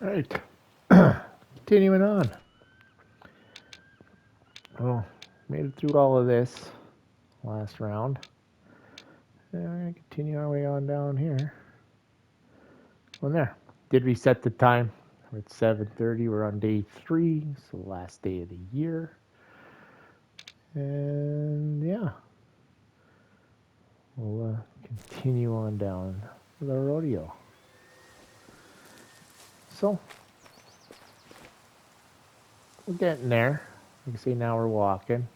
All right, continuing on. Well, made it through all of this last round. And we're going to continue our way on down here. Well, there. Did reset the time. We're at 7:30. We're on day 3, so the last day of the year. And yeah, we'll continue on down with our rodeo. So, we're getting there. You can see now we're walking.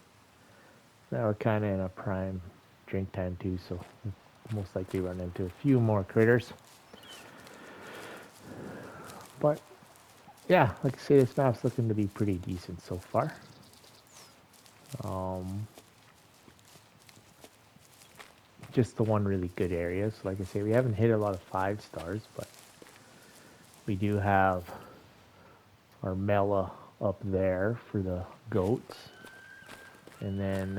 Now we're kind of in a prime drink time too, so we'll most likely run into a few more critters. But yeah, like I say, this map's looking to be pretty decent so far. Just the one really good area. So like I say, we haven't hit a lot of 5 stars, but we do have our Mela up there for the goats. And then,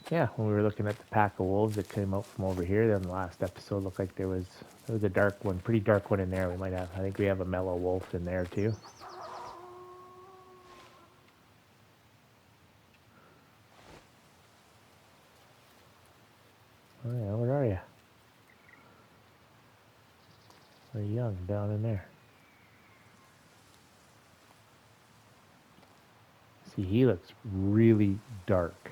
yeah, when we were looking at the pack of wolves that came out from over here, then the last episode looked like there was a dark one, pretty dark one in there. We might have, I think we have a Mela wolf in there too. Oh yeah, where are you? They're young down in there. See, he looks really dark.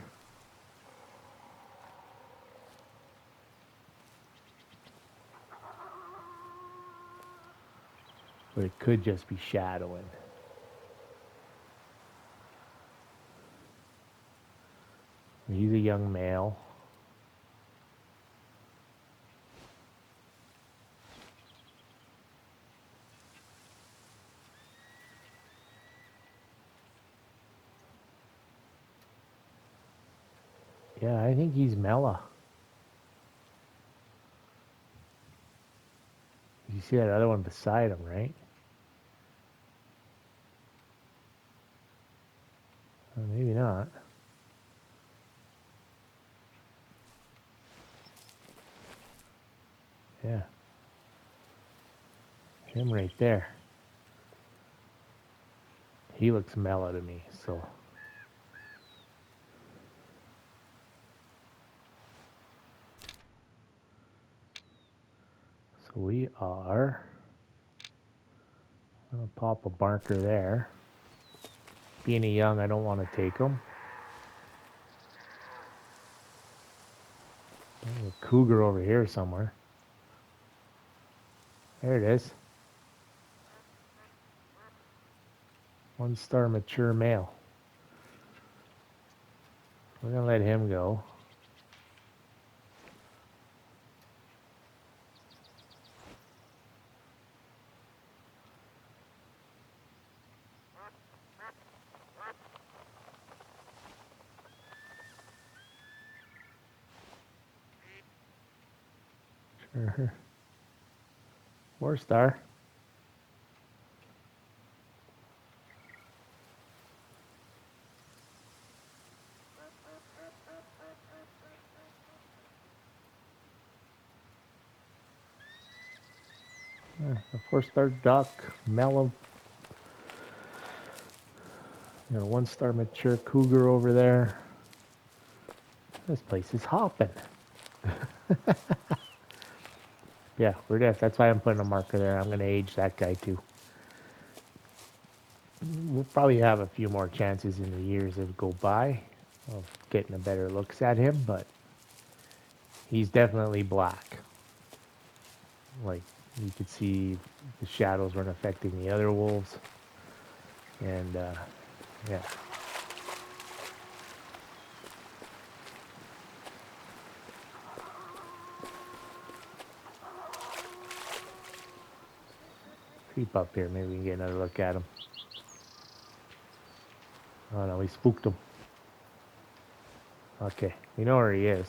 But it could just be shadowing. He's a young male. Yeah, I think he's Mela. You see that other one beside him, right? Maybe not. Yeah. Him right there. He looks Mela to me, so. So we are going to pop a marker there. Being a young, I don't want to take him. There's a cougar over here somewhere. There it is. 1-star mature male. We're going to let him go. Sure. 4-star. A 4-star duck, mellow. 1-star mature cougar over there. This place is hopping. Yeah, we're deaf. That's why I'm putting a marker there. I'm going to age that guy too. We'll probably have a few more chances in the years that go by of getting a better looks at him, but he's definitely black. Like, you could see the shadows weren't affecting the other wolves. And, yeah. Creep up here. Maybe we can get another look at him. Oh no, we spooked him. Okay, we know where he is.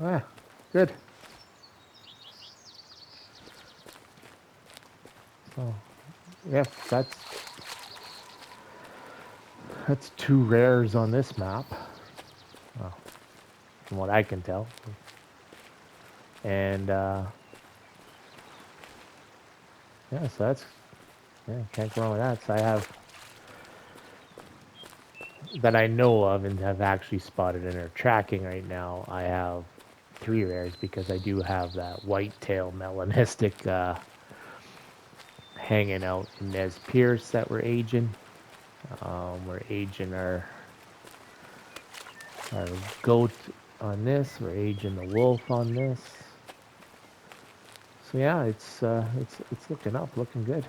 Ah, good. So, yeah, that's 2 rares on this map. Well, from what I can tell. And Yeah, so that's, yeah, can't go wrong with that. So I have, that I know of and have actually spotted and are tracking right now, I have 3 rares because I do have that whitetail melanistic hanging out in Nez Perce that we're aging. We're aging our goat on this. We're aging the wolf on this. So yeah, it's looking up, looking good.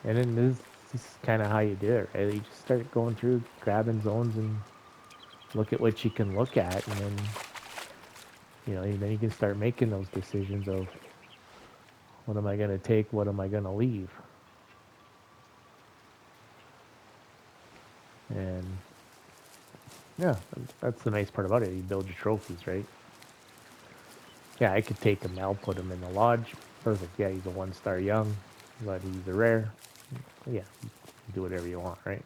And then this is kind of how you do it, right? You just start going through, grabbing zones, and look at what you can look at, and then then you can start making those decisions of what am I going to take, what am I going to leave, and yeah, that's the nice part about it. You build your trophies, right? Yeah, I could take him now, put him in the lodge. Perfect. Yeah, he's a 1-star young, but he's a rare. Yeah, you can do whatever you want, right?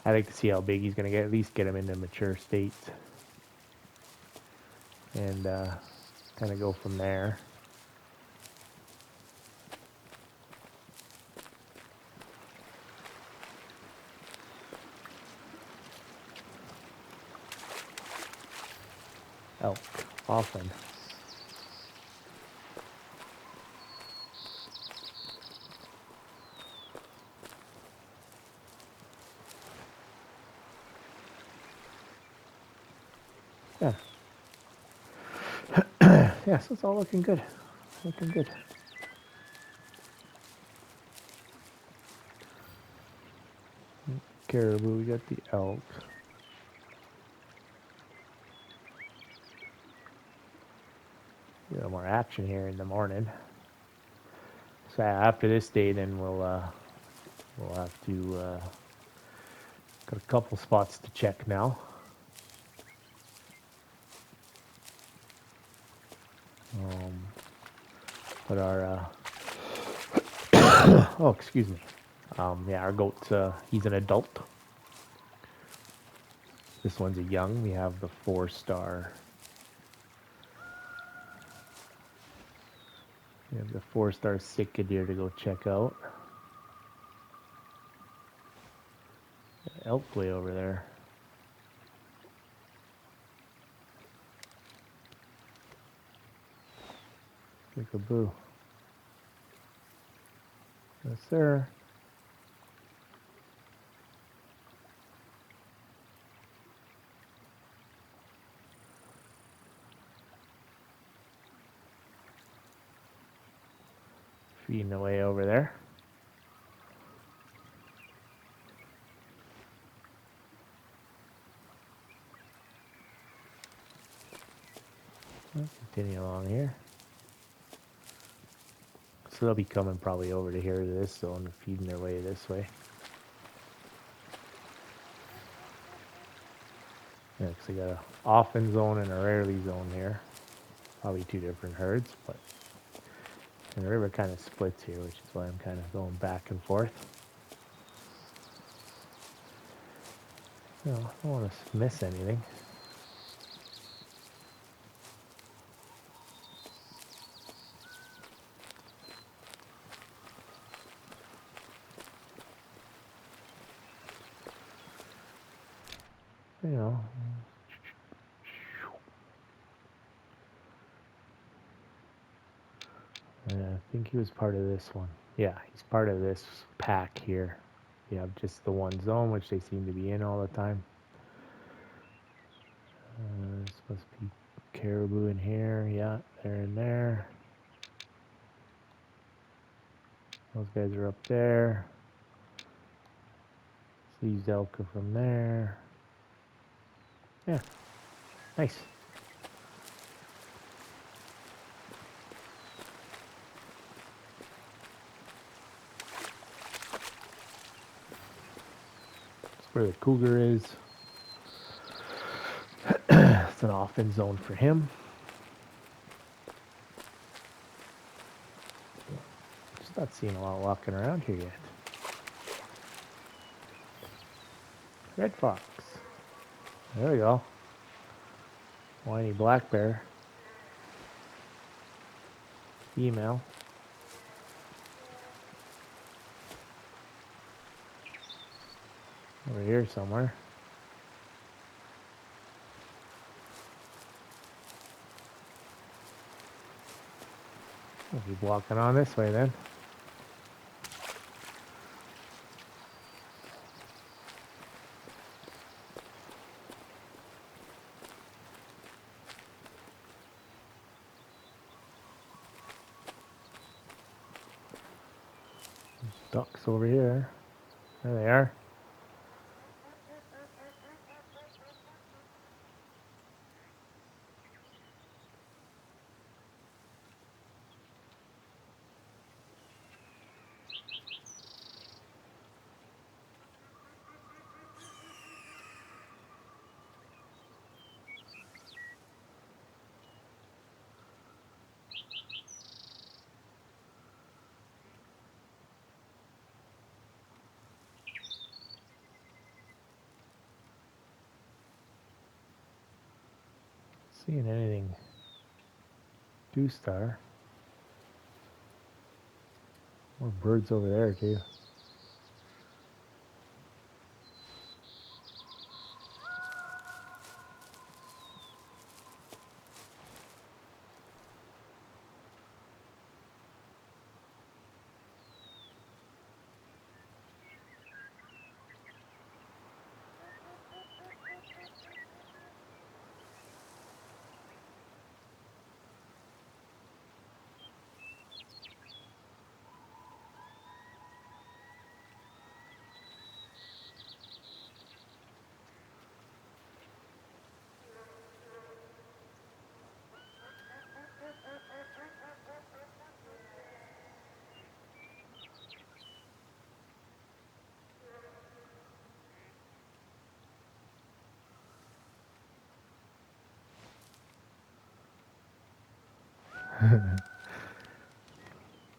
I like to see how big he's going to get. At least get him into mature states, and kind of go from there. Elk, often. Yeah. Yeah, so it's all looking good. Looking good. Caribou, we got the elk. A little more action here in the morning. So after this day, then we'll have to got a couple spots to check now. But our oh, excuse me. Yeah, our goat, he's an adult. This one's a young. We have the 4-star. We have the 4-star Sitka deer to go check out. Elk way over there. Peekaboo. Yes, sir. Feeding away over there. Let's continue along here. So they'll be coming probably over to here to this zone, feeding their way this way. Yeah, because they got a often zone and a rarely zone here. Probably 2 different herds, but and the river kind of splits here, which is why I'm kind of going back and forth. No, I don't want to miss anything. You know. I think he was part of this one. Yeah, he's part of this pack here. You have just the one zone, which they seem to be in all the time. It's supposed to be caribou in here. Yeah, they're in there. Those guys are up there. These elk are from there. Yeah, nice. That's where the cougar is. It's an off-in zone for him. Just not seeing a lot walking around here yet. Red fox. There we go. Whiny black bear. Female. Over here somewhere. We'll keep walking on this way then. Ducks over here. There they are. Seeing anything dew star. More birds over there too.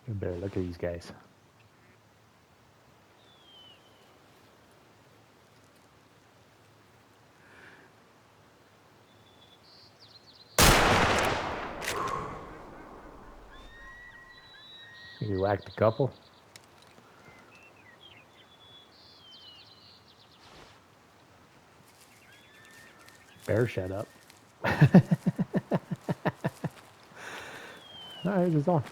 You better look at these guys. You whacked a couple. Bear, shut up. Alright, it's on.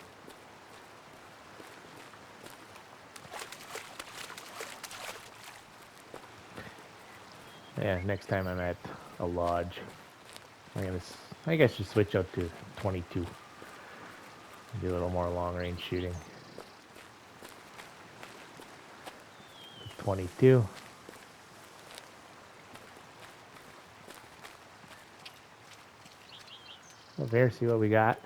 Yeah, next time I'm at a lodge, I guess just switch up to 22. Do a little more long range shooting. 22. Over here, see what we got.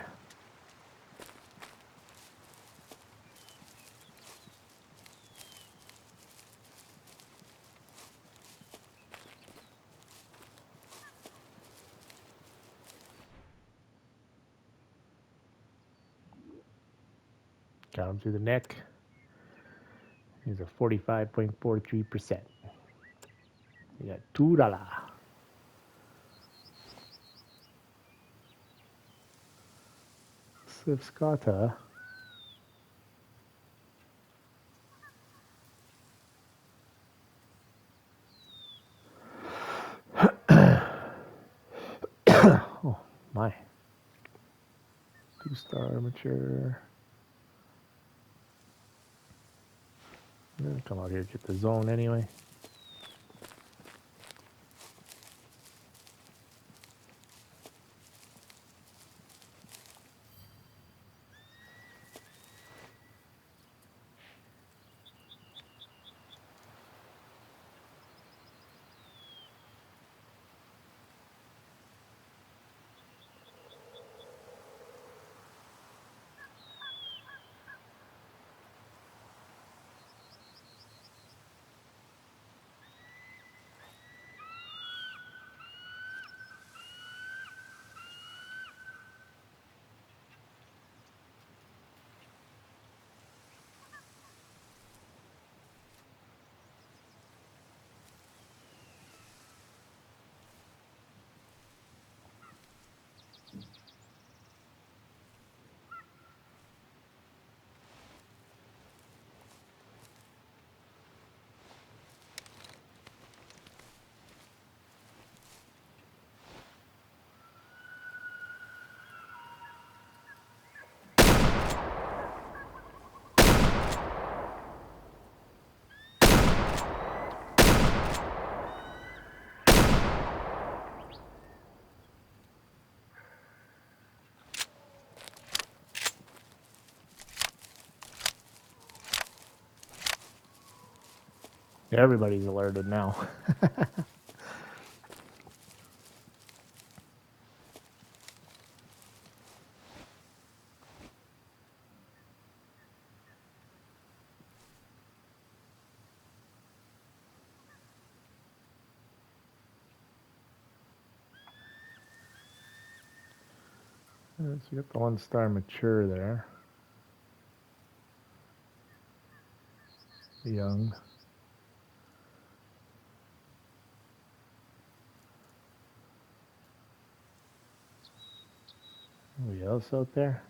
Got him through the neck. He's a 45.43%. You got $2. Scoter. Oh my. 2-star mature. I'm gonna come out here to get the zone anyway. Everybody's alerted now. So you got the 1-star mature there. Young. Anybody else out there?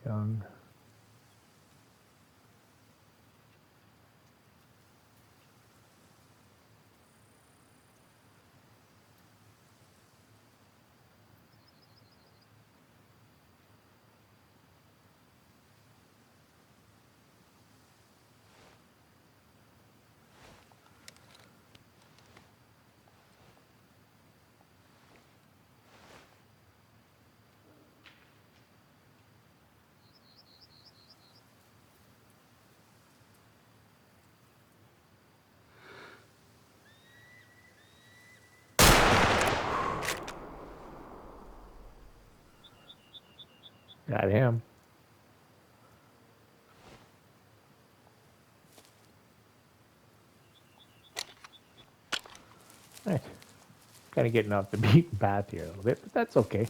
Young. Got him. Right. Kind of getting off the beaten path here a little bit, but that's okay.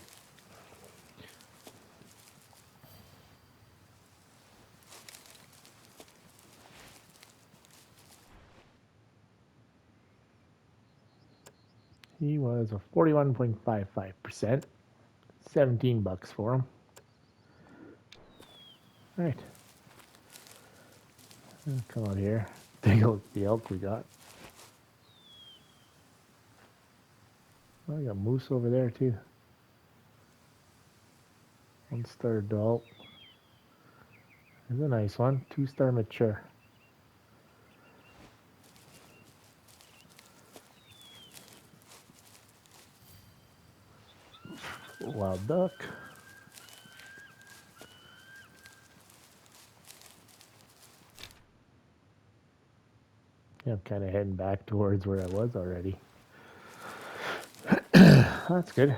He was a 41.55%. $17 for him. Right. Come out here. Take a look at the elk we got. Oh, we got moose over there too. 1-star adult. There's a nice one. 2-star mature. Wild duck. Yeah, I'm kind of heading back towards where I was already. That's good.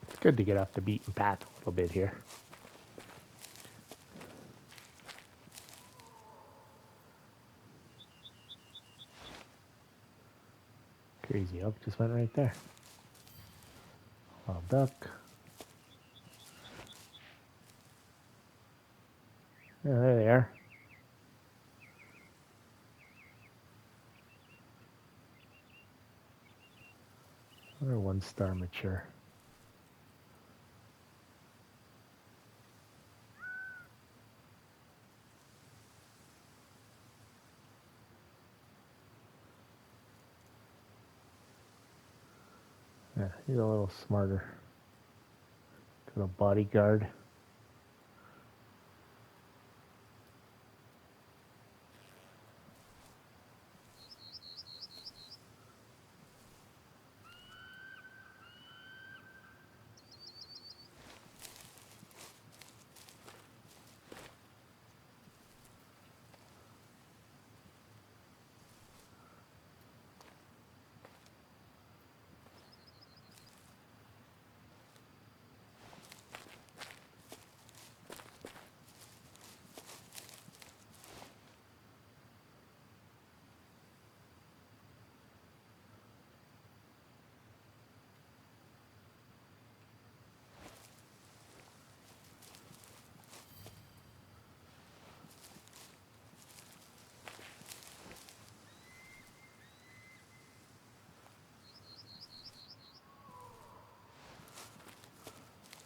It's good to get off the beaten path a little bit here. Crazy elk just went right there. Wild duck. Yeah, there they are. Another 1-star mature. Yeah, he's a little smarter. Got a bodyguard.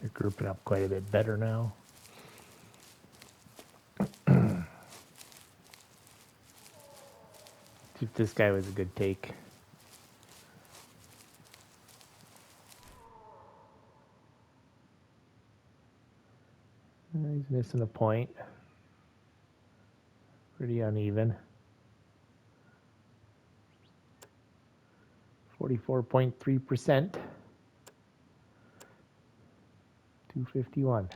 They're grouping up quite a bit better now. this guy was a good take. He's missing a point. Pretty uneven. 44.3%. 251.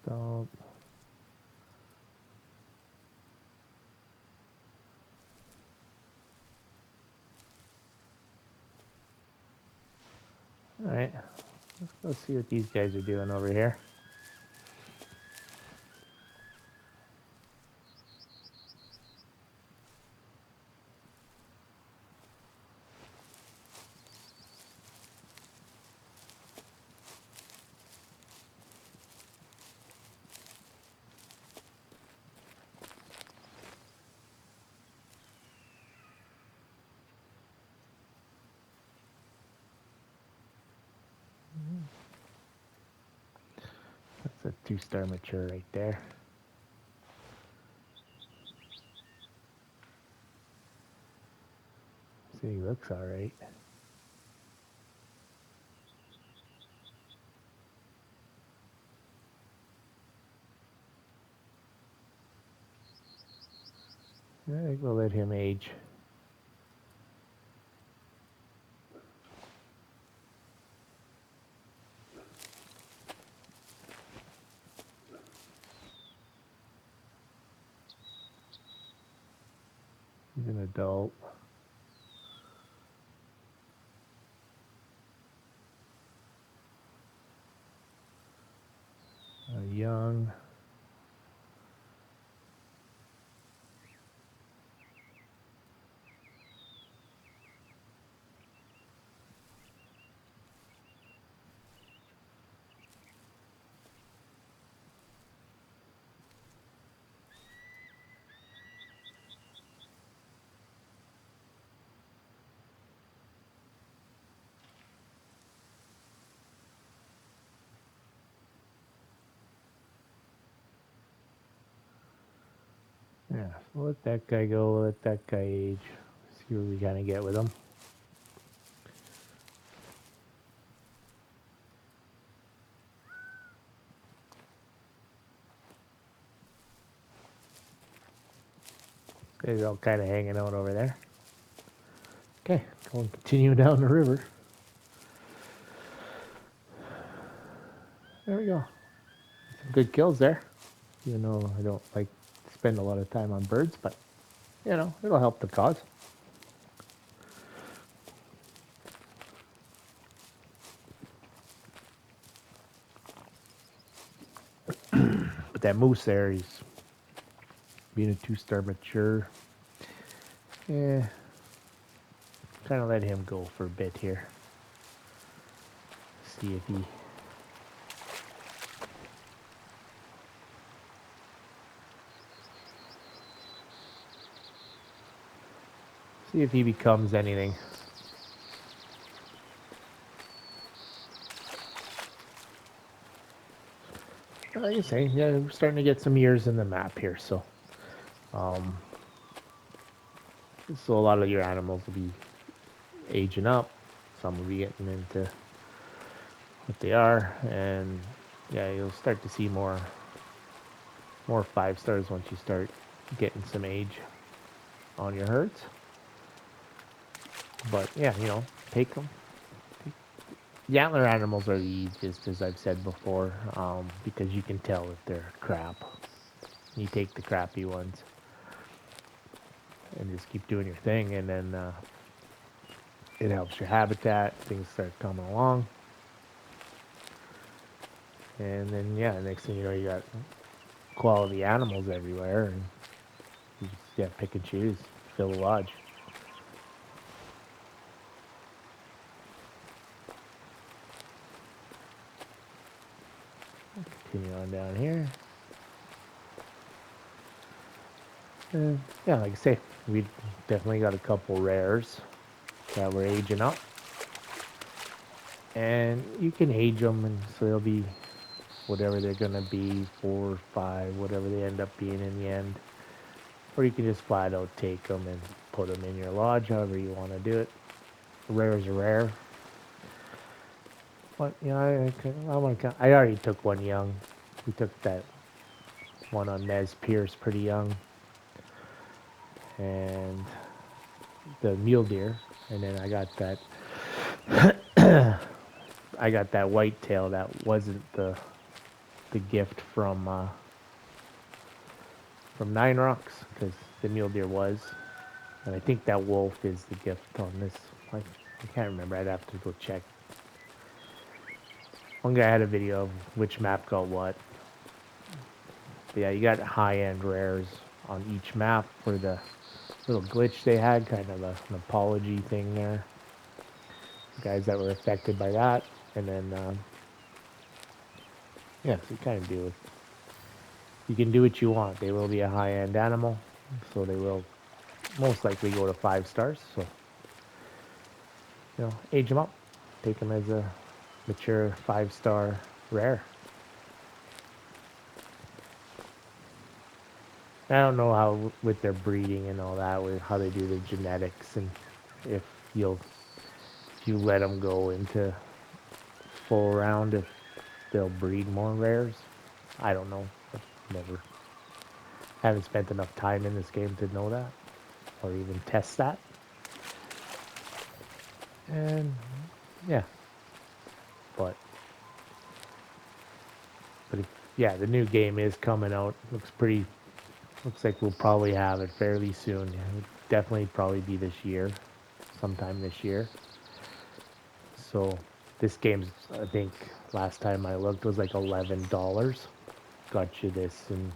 So all right, let's go see what these guys are doing over here. That's a 2-star mature right there. See, he looks all right. I think we'll let him age. He's an adult. Young. Yeah, so we'll let that guy go, we'll let that guy age. See what we gotta get with him. They're all kind of hanging out over there. Okay, going to continue down the river. There we go. Some good kills there. Even though I don't like to spend a lot of time on birds, but you know, it'll help the cause. But that moose there, he's being a 2-star mature. Yeah, kind of let him go for a bit here. See if he becomes anything. Like I say, yeah, we're starting to get some years in the map here, so a lot of your animals will be aging up. Some will be getting into what they are, and yeah, you'll start to see more 5-stars once you start getting some age on your herds. But yeah, you know, take them. The antler animals are the easiest, as I've said before, because you can tell if they're crap. You take the crappy ones and just keep doing your thing, and then it helps your habitat. Things start coming along, and then yeah, next thing you know, you got quality animals everywhere, and you just pick and choose, fill the lodge. Continue on down here. Yeah, like I say, we definitely got a couple rares that we're aging up. And you can age them, and so they'll be whatever they're going to be, 4 or 5, whatever they end up being in the end. Or you can just flat out take them and put them in your lodge, however you want to do it. Rare is rare. But, you know, I already took one young. We took that one on Perce pretty young. And the mule deer. And then I got that whitetail that wasn't the gift from Nine Rocks, because the mule deer was. And I think that wolf is the gift on this. I can't remember. I'd have to go check. One guy had a video of which map got what. But yeah, you got high-end rares on each map for the little glitch they had, kind of an apology thing there. Guys that were affected by that. And then, yeah, so you kind of do it. You can do what you want. They will be a high-end animal, so they will most likely go to 5 stars. So, you know, age them up. Take them as a mature 5-star rare. I don't know how with their breeding and all that, with how they do the genetics, and if you let them go into full round, if they'll breed more rares. I don't know. I've haven't spent enough time in this game to know that, or even test that. And yeah, but yeah, the new game is coming out. Looks like we'll probably have it fairly soon. It'll definitely probably be this year, sometime this year. So this game's, I think last time I looked, was like $11. Got you this and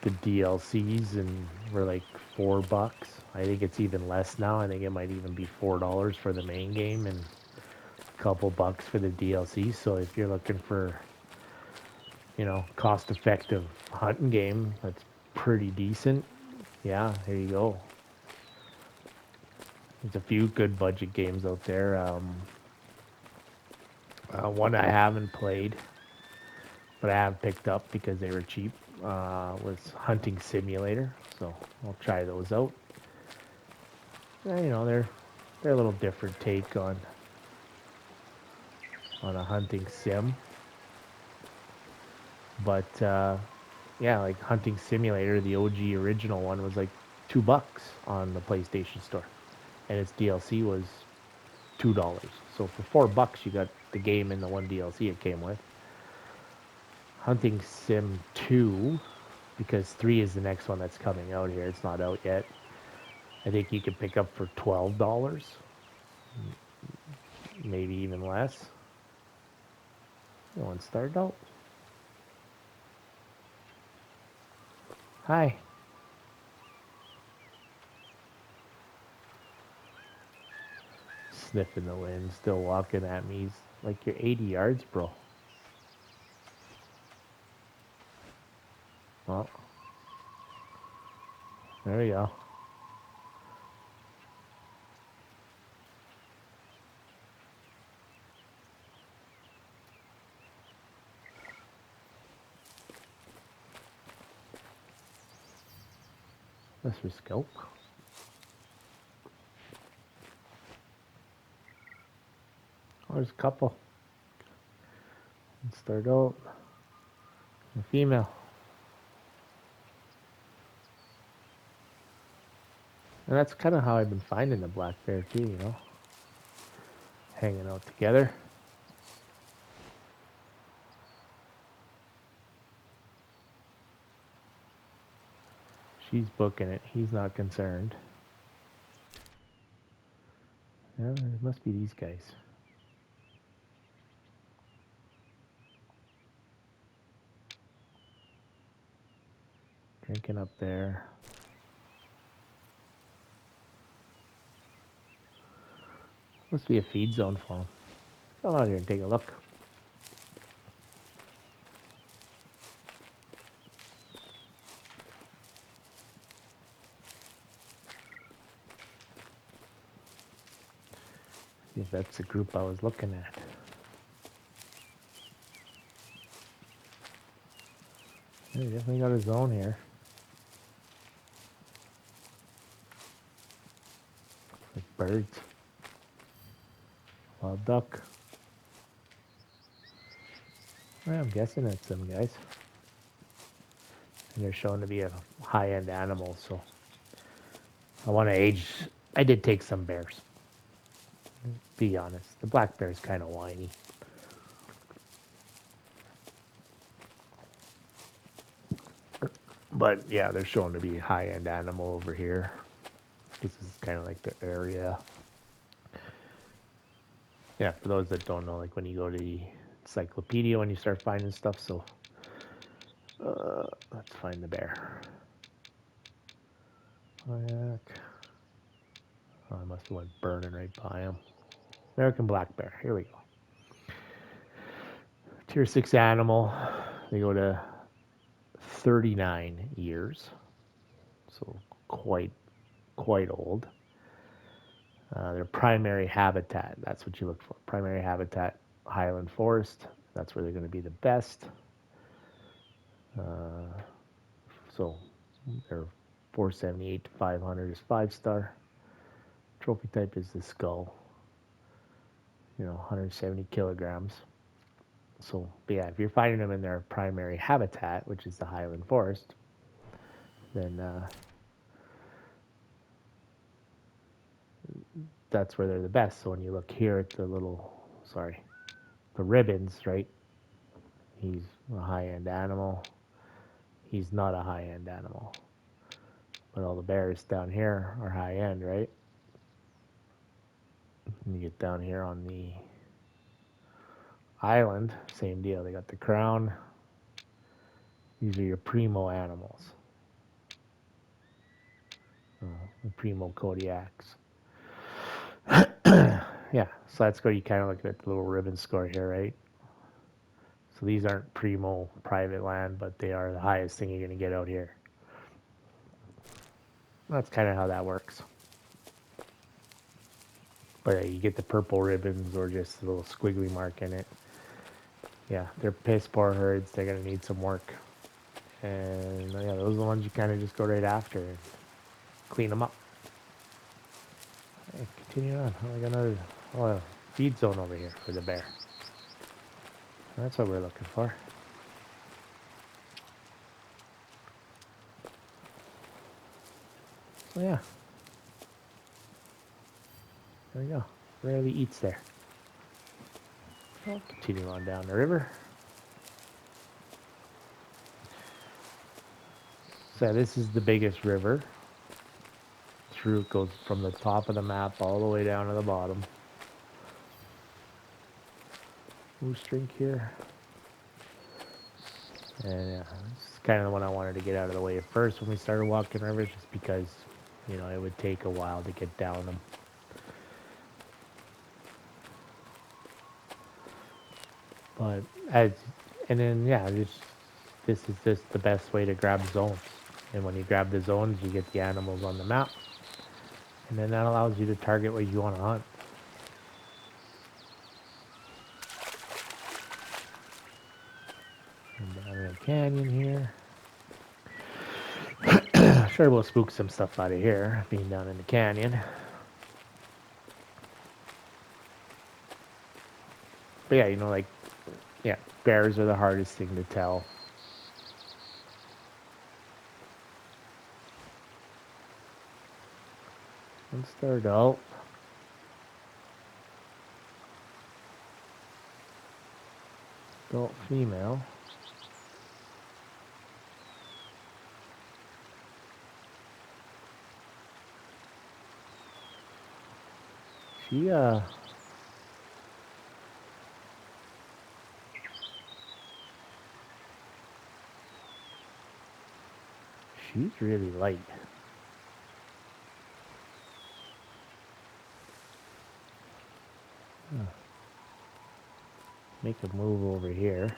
the DLCs, and we're like $4. I think it's even less now. I think it might even be $4 for the main game and a couple bucks for the DLC. So if you're looking for, you know, cost-effective hunting game that's pretty decent, yeah, here you go. There's a few good budget games out there. One I haven't played, but I have picked up because they were cheap, was Hunting Simulator. So I'll try those out. Yeah, you know, they're a little different take on a hunting sim. But yeah, like Hunting Simulator, the OG original one, was like $2 on the PlayStation Store, and its DLC was $2. So for $4, you got the game and the one DLC it came with. Hunting Sim 2, because 3 is the next one that's coming out here. It's not out yet. I think you can pick up for $12, maybe even less. No one started out. Hi. Sniffing the wind, still walking at me. He's like, you're 80 yards, bro. Well, there we go. That's for Scaup. Oh, there's a couple. Let's start out. A female. And that's kind of how I've been finding the black bear too, you know. Hanging out together. She's booking it. He's not concerned. Yeah, it must be these guys. Drinking up there. Must be a feed zone for him. Come out here and take a look. See if that's the group I was looking at. He definitely got a zone here. Like birds. Wild duck. Well, I'm guessing that's them guys. And they're shown to be a high-end animal, so I want to age. I did take some bears. Be honest, the black bear is kind of whiny. But yeah, they're shown to be a high-end animal over here. This is kind of like the area. Yeah, for those that don't know, like when you go to the Encyclopedia, when you start finding stuff, so let's find the bear. Oh, I must have went burning right by him. American black bear, here we go. Tier 6 animal, they go to 39 years, so quite old. Their primary habitat, that's what you look for. Primary habitat, highland forest. That's where they're going to be the best. So they're 478 to 500 is 5-star. Trophy type is the skull. 170 kilograms. So, but yeah, if you're finding them in their primary habitat, which is the highland forest, then that's where they're the best. So when you look here at the the ribbons, right? He's a high-end animal. He's not a high-end animal. But all the bears down here are high-end, right? And you get down here on the island, same deal. They got the crown. These are your Primo animals. The Primo Kodiaks. Yeah, so that's where you kind of look at the little ribbon score here, right? So these aren't Primo private land, but they are the highest thing you're going to get out here. That's kind of how that works. But you get the purple ribbons or just a little squiggly mark in it. Yeah, they're piss poor herds. They're going to need some work. And yeah, those are the ones you kind of just go right after and clean them up. Okay, continue on. I got another feed zone over here for the bear. That's what we're looking for. So yeah, there we go. Rarely eats there. I'll continue on down the river. So this is the biggest river. Through it goes from the top of the map all the way down to the bottom. Moose drink here. And yeah, it's kind of the one I wanted to get out of the way at first when we started walking rivers, just because, it would take a while to get down them. But this is just the best way to grab zones. And when you grab the zones, you get the animals on the map. And then that allows you to target what you want to hunt. And down in the canyon here. Sure, we'll spook some stuff out of here, being down in the canyon. But yeah, bears are the hardest thing to tell. Let's start out. Adult female. She's really light. Make a move over here.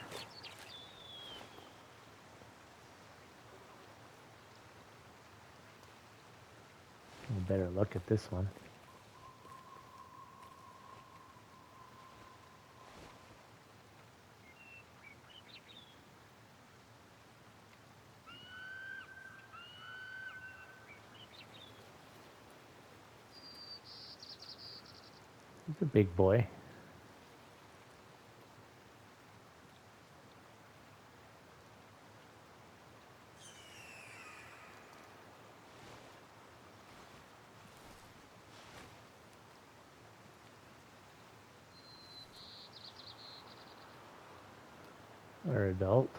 A better look at this one. He's a big boy. Or adult.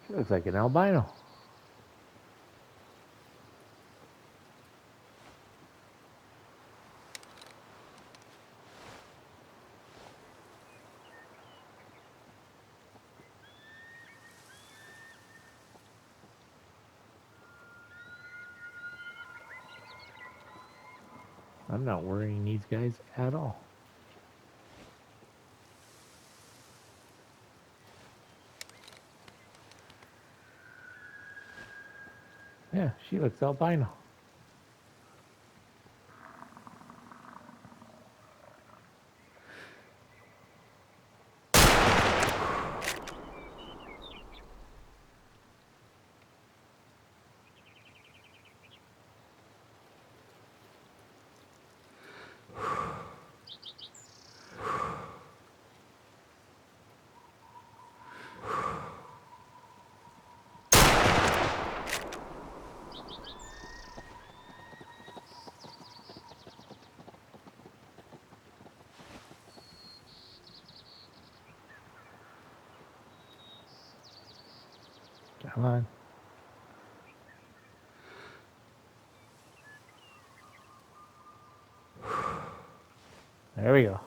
He looks like an albino. I'm not worrying these guys at all. Yeah, she looks albino. Come on. There we go.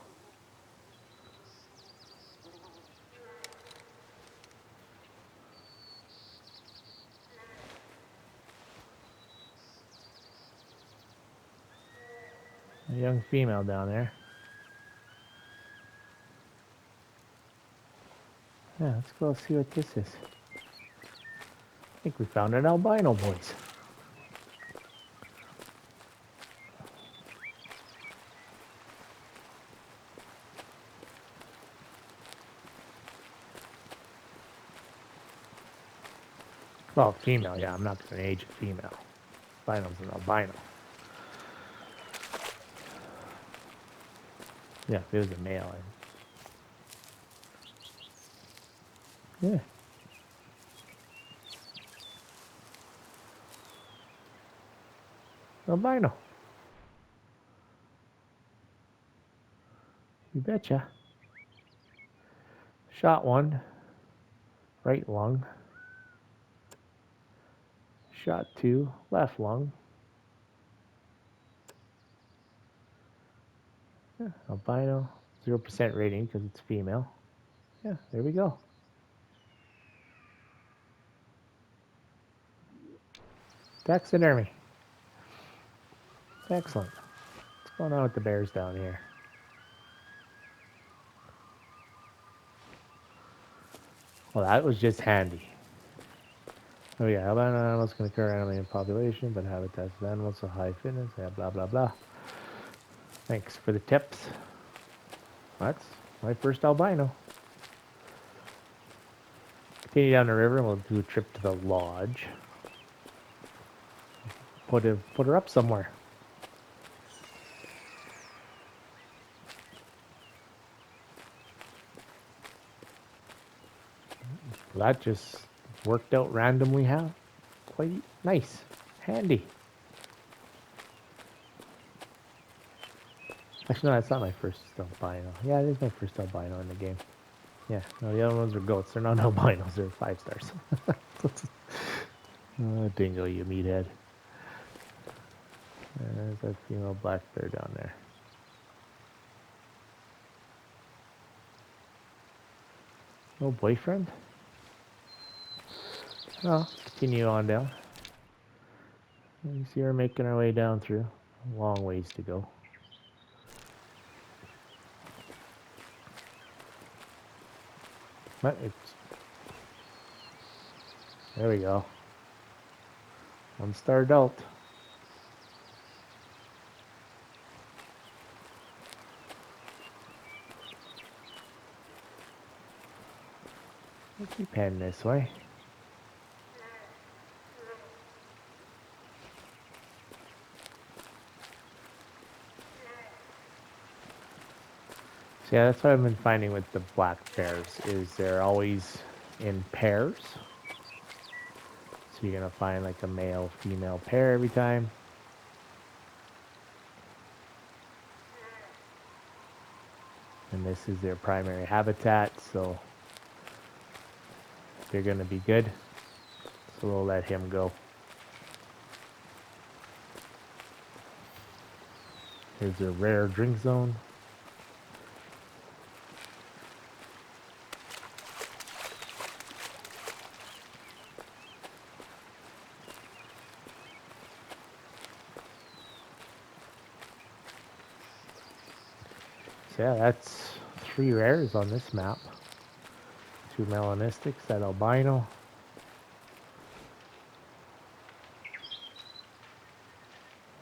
A young female down there. Yeah, let's go see what this is. I think we found an albino, boys. Well, female, yeah, I'm not going to age a female. Albino's an albino. Yeah, if it was a male, yeah. Albino. You betcha. Shot one. Right lung. Shot two. Left lung. Yeah, albino. 0% rating because it's female. Yeah, there we go. Taxidermy. Excellent. What's going on with the bears down here? Well, that was just handy. Oh yeah, albino animals can occur only in population, but habitats of animals so high fitness, yeah, blah blah blah. Thanks for the tips. That's my first albino. Continue down the river and we'll do a trip to the lodge. Put her up somewhere. That just worked out randomly how? Quite nice. Handy. Actually, no, that's not my first albino. Yeah, it is my first albino in the game. Yeah, no, the other ones are goats. They're not albinos. They're 5 stars. Oh, dingo, you meathead. There's a female black bear down there. No boyfriend? No, continue on down. You see her making her way down through. Long ways to go. But it's, there we go. 1-star adult. We'll keep heading this way. So yeah, that's what I've been finding with the black bears, is they're always in pairs. So you're gonna find like a male female pair every time. And this is their primary habitat, so they're gonna be good. So we'll let him go. Here's a rare drink zone. So yeah, that's 3 rares on this map. 2 Melanistics, that Albino.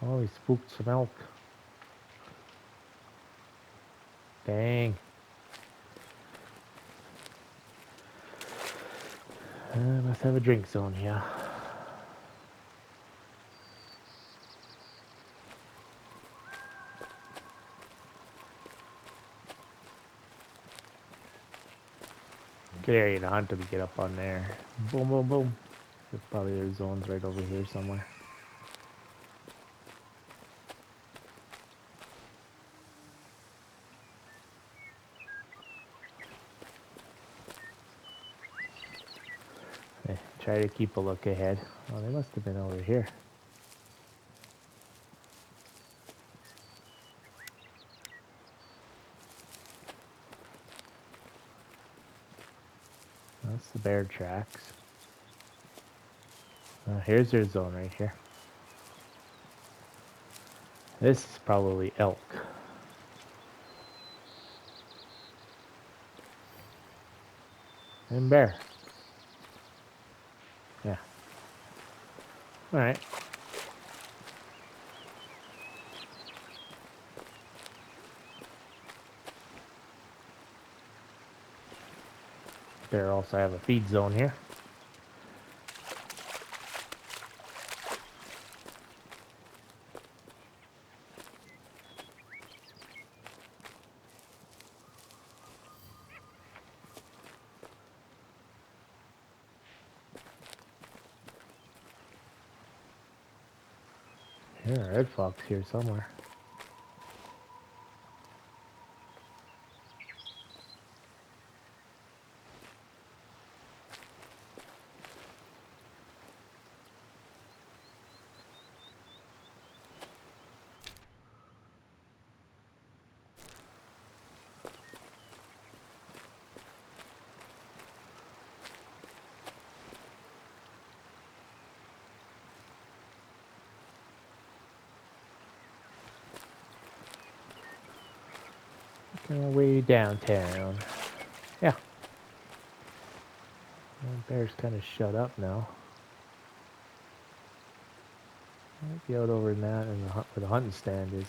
Oh, he spooked some elk. Dang. Must have a drink zone, yeah. Good area to hunt if you get up on there. Boom, boom, boom. There's probably their zones right over here somewhere. Okay, try to keep a look ahead. Oh, they must have been over here. That's the bear tracks. Here's their zone right here. This is probably elk. And bear. Yeah. Alright. Bear also have a feed zone here. Here, a red fox here somewhere. Way downtown. Yeah. The bear's kind of shut up now. Might be out over in that and where the hunting stand is.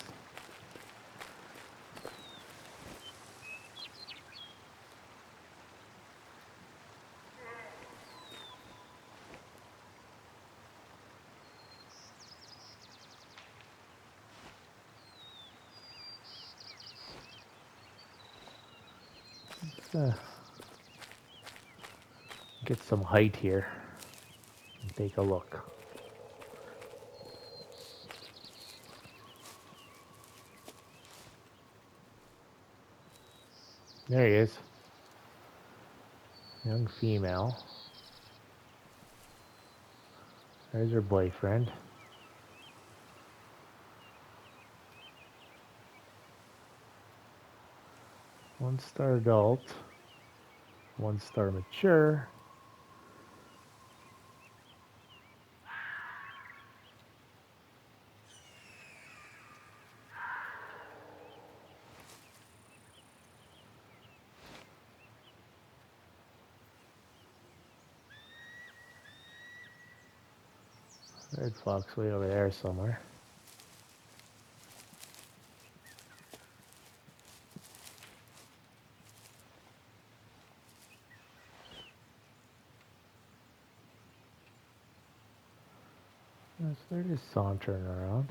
Let's get some height here and take a look. There he is. Young female. There's her boyfriend. One-star adult. 1-star mature. Red fox way over there somewhere. Yes, they're just sauntering around.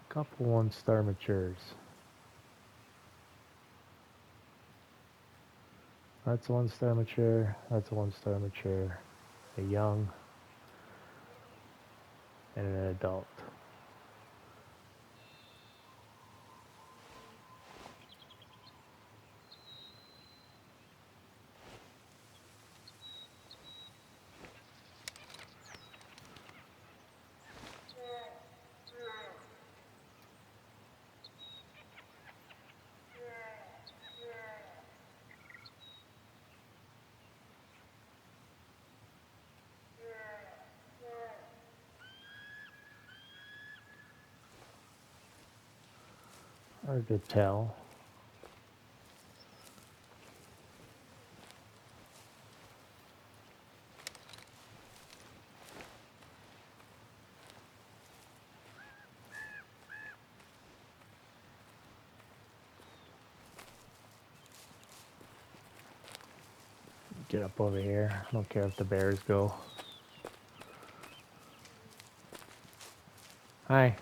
Couple 1-star matures. That's a 1-star mature. That's a 1-star mature. A young and an adult. Hard to tell. Get up over here. I don't care if the bears go. Hi.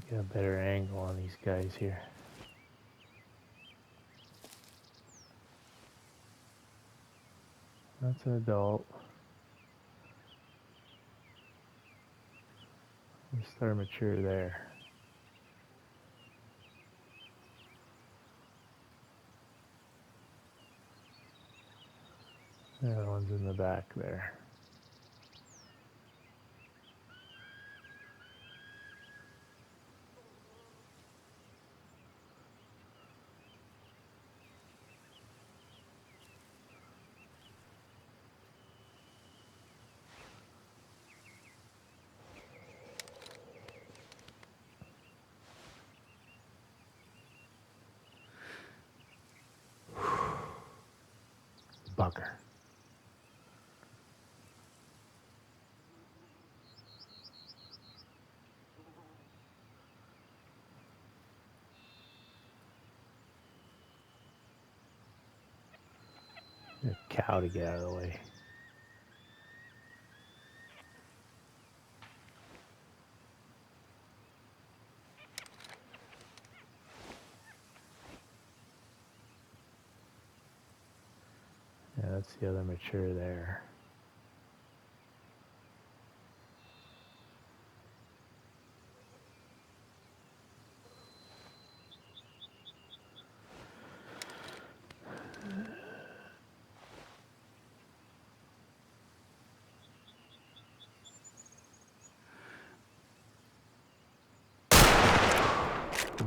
Get a better angle on these guys here. That's an adult. We start mature there. The other one's in the back there. Bugger. A cow to get out of the way. Yeah, that's the other mature there.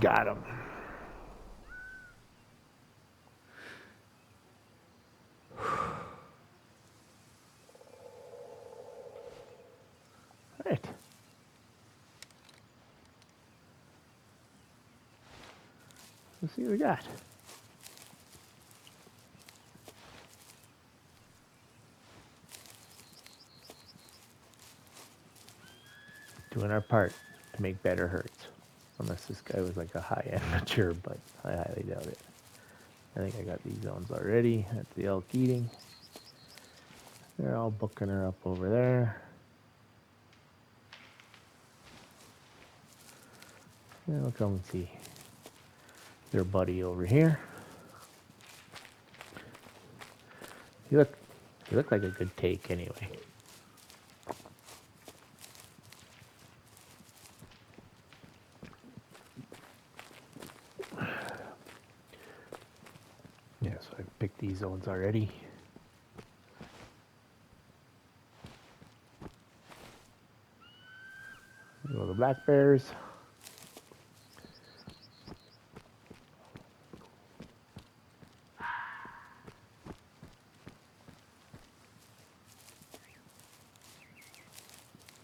Got him. Right. Let's see what we got. Doing our part to make better herds. Unless this guy was like a high-end mature, but I highly doubt it. I think I got these zones already. That's the elk eating. They're all booking her up over there. And we'll come and see their buddy over here. You look like a good take anyway. Yeah, so I picked these zones already. There go the black bears.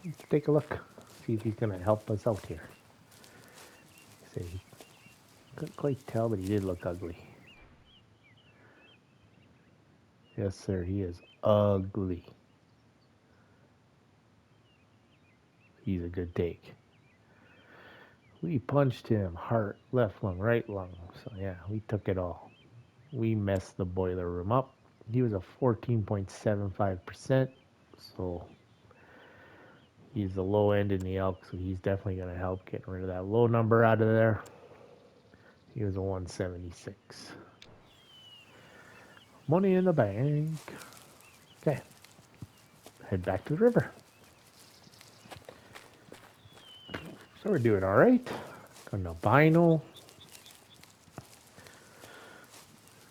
Let's take a look. See if he's gonna help us out here. Say he couldn't quite tell, but he did look ugly. Yes, sir, he is ugly. He's a good take. We punched him, heart, left lung, right lung. So yeah, we took it all. We messed the boiler room up. He was a 14.75%. So he's the low end in the elk, so he's definitely going to help getting rid of that low number out of there. He was a 176. Money in the bank. Okay. Head back to the river. So we're doing all right. Got an albino.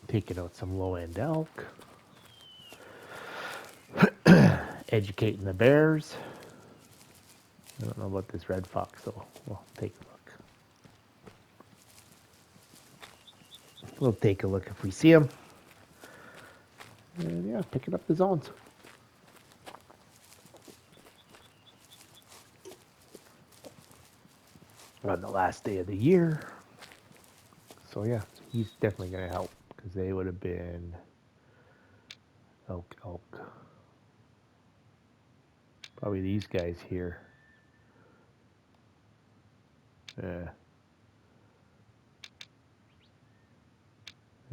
Taking out some low-end elk. Educating the bears. I don't know about this red fox, so we'll take a look. We'll take a look if we see him. And yeah, picking up the zones. On the last day of the year. So yeah, he's definitely going to help because they would have been elk. Probably these guys here. Yeah,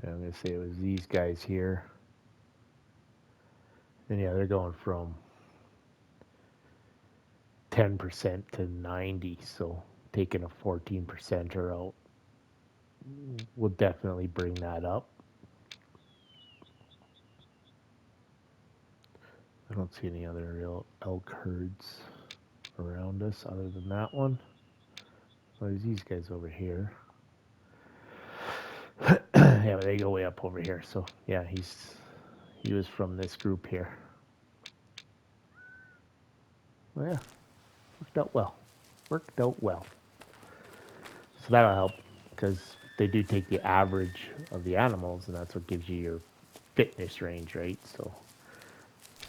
I'm going to say it was these guys here. And yeah, they're going from 10% to 90, so taking a 14%er out will definitely bring that up. I don't see any other real elk herds around us other than that one. So there's these guys over here. Yeah, but they go way up over here. So yeah, he was from this group here. Well, yeah, worked out well. Worked out well. So that'll help because they do take the average of the animals, and that's what gives you your fitness range, right? So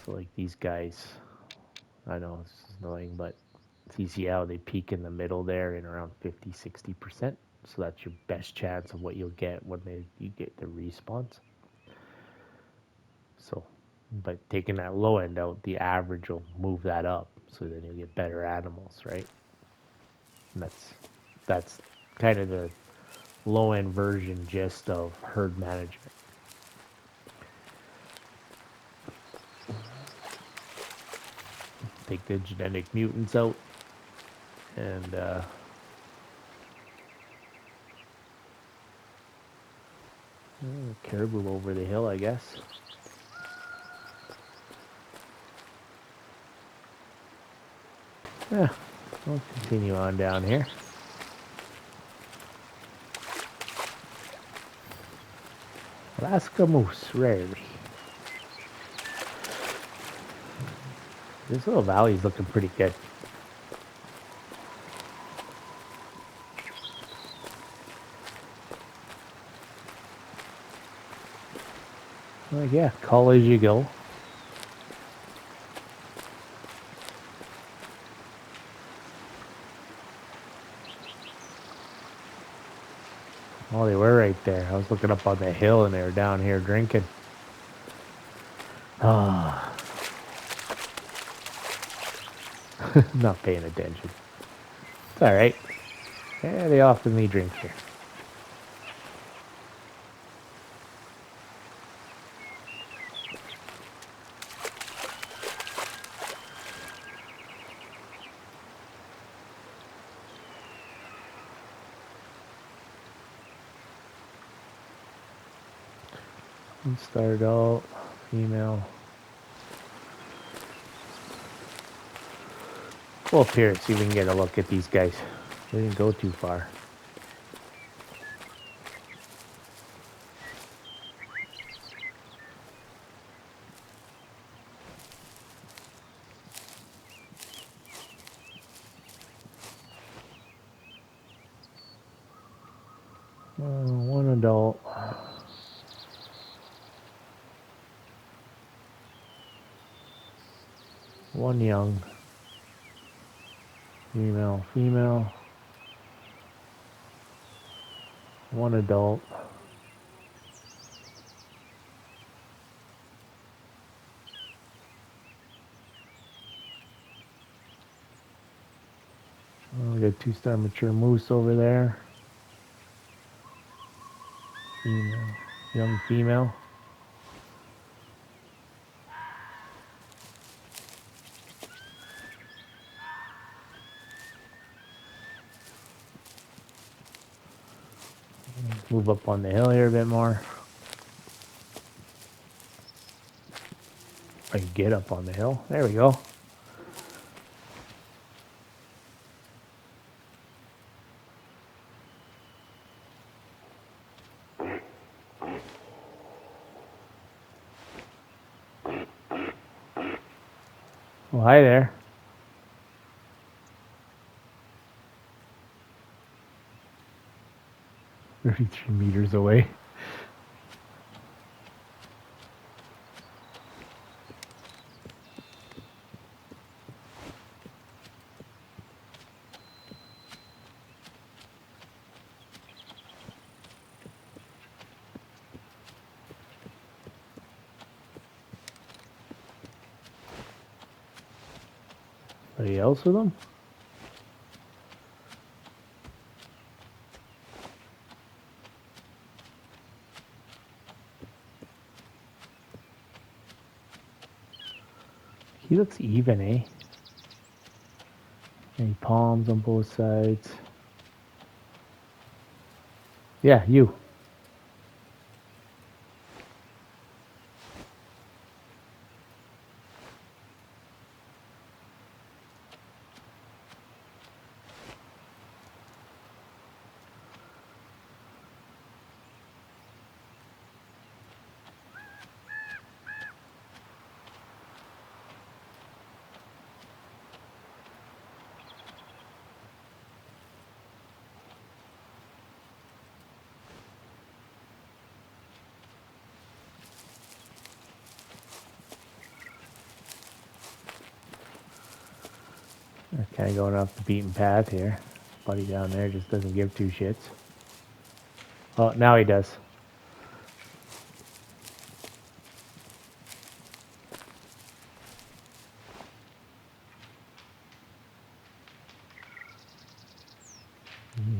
like these guys, I know it's annoying, but you see how they peak in the middle there in around 50-60%. So that's your best chance of what you'll get when you get the respawns. So, but taking that low end out, the average will move that up. So then you'll get better animals, right? And that's kind of the low end version just of herd management. Take the genetic mutants out and caribou over the hill, I guess. Yeah, we'll continue on down here. Alaska moose, rarely. This little valley's looking pretty good. Like, yeah, call as you go. Oh, they were right there. I was looking up on the hill and they were down here drinking. Ah. Not paying attention. It's alright. Yeah, they often drink here. Let's start out female. We'll up here and see if we can get a look at these guys. We didn't go too far. One adult. One young. Female, female. One adult. We got 2-star mature moose over there. Female, young female. Move up on the hill here a bit more. I can get up on the hill. There we go. Well, hi there. 33 meters away. Anybody else with them? He looks even, eh? Any palms on both sides? Yeah, you. Kind of going off the beaten path here. Buddy down there just doesn't give two shits. Oh, now he does.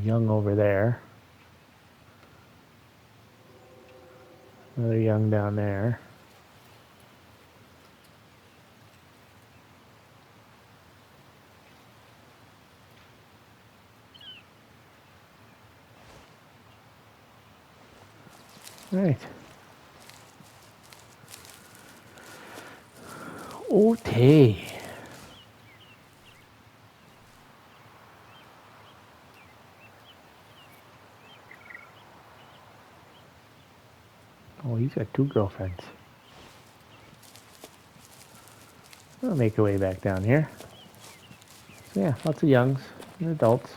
Young over there. Another young down there. Right. Okay. Oh, he's got 2 girlfriends. I'll make our way back down here. So yeah, lots of youngs and adults.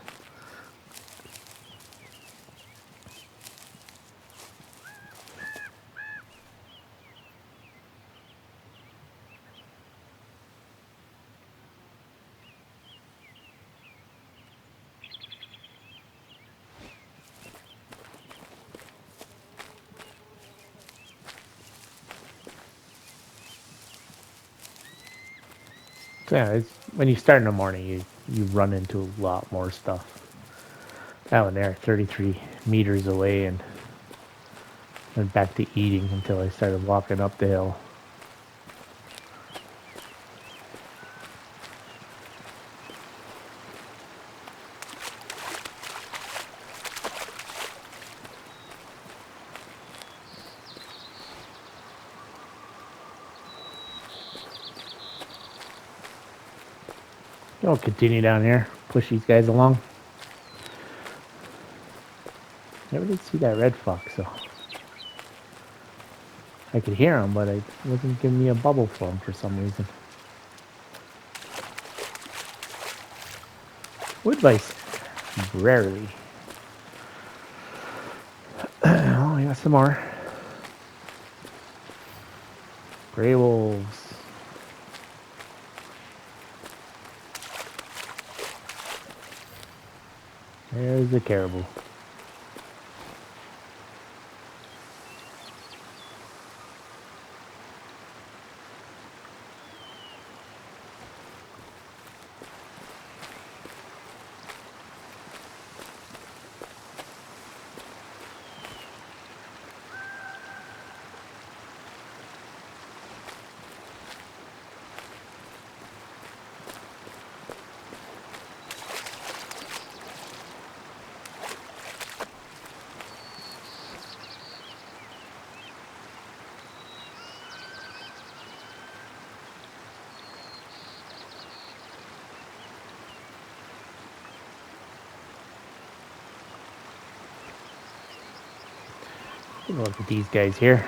So yeah, it's, when you start in the morning, you run into a lot more stuff. That one there, 33 meters away, and went back to eating until I started walking up the hill. I'll continue down here, push these guys along. Never did see that red fox, so I could hear him, but it wasn't giving me a bubble for him for some reason. Wood bison, rarely. Oh, I got some more. Gray wolves. There's the caribou. Look at these guys here.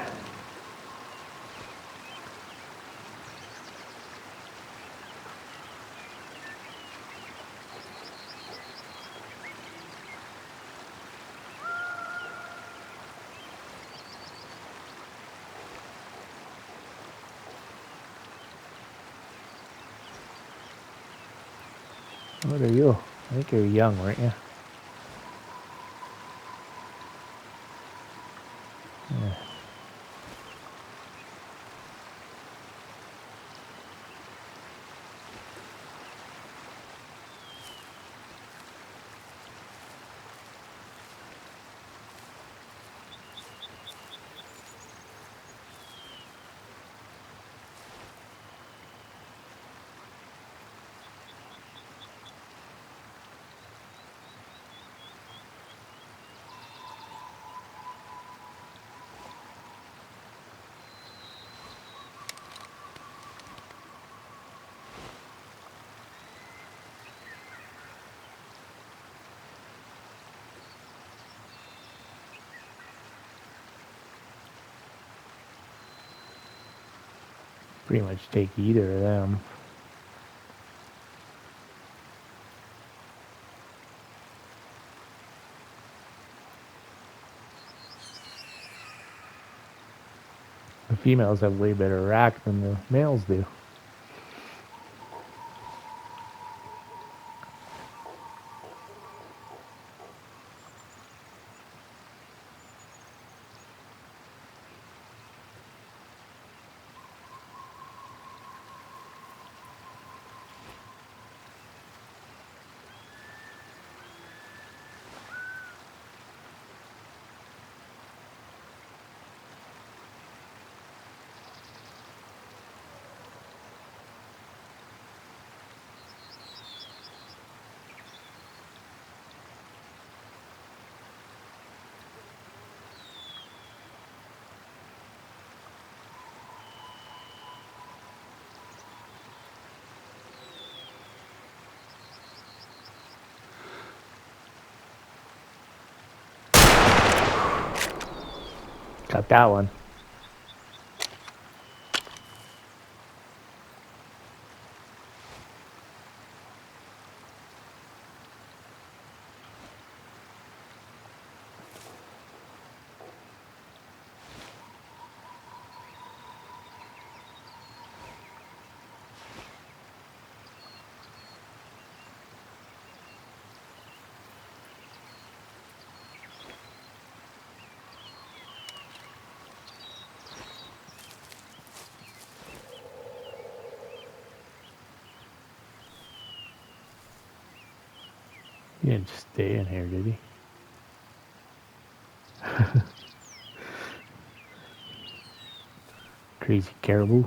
What are you? I think you're young, weren't you? Yeah. Pretty much take either of them. The females have way better rack than the males do. Got that one. He didn't stay in here, did he? Crazy caribou.